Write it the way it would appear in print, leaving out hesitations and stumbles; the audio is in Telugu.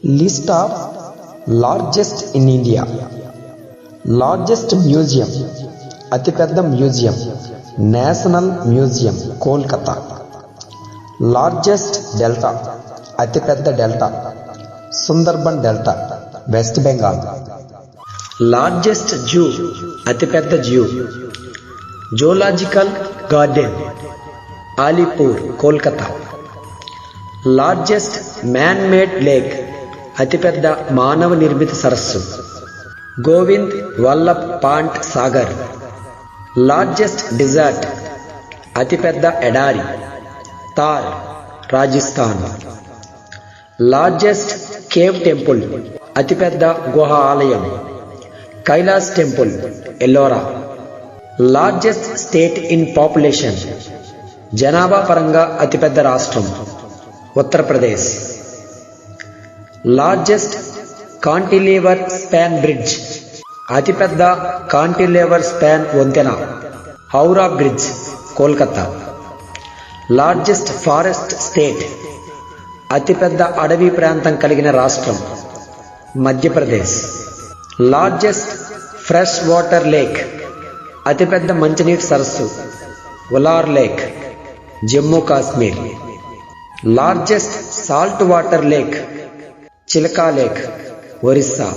List of largest in India. Largest museum, అతిపెద్ద museum, national museum Kolkata. Largest delta, అతిపెద్ద delta, Sundarban delta, west Bengal. Largest zoo, అతిపెద్ద zoo, zoological garden, Alipur, Kolkata. Largest man made lake, అతిపెద్ద మానవ నిర్మిత సరస్సు, గోవింద్ వల్లభ్ పాంట్ సాగర్. లార్జెస్ట్ డిజర్ట్, అతిపెద్ద ఎడారి, Thar, Rajasthan. Largest cave temple, అతిపెద్ద గుహ ఆలయం, Kailash temple, Ellora. Largest state in population, జనాభా పరంగా అతిపెద్ద రాష్ట్రం, Uttar Pradesh. Largest cantilever span bridge, అతిపెద్ద కాంటిలీవర్ స్పాన్ వంతెన, Howrah bridge, Kolkata. Largest forest state, అతిపెద్ద అడవి ప్రాంతం కలిగిన రాష్ట్రం, Madhya Pradesh. Largest fresh water lake, అతిపెద్ద మంచినీటి సరస్సు, Wular lake, Jammu Kashmir. Largest salt water lake, Chilika lake, Orissa.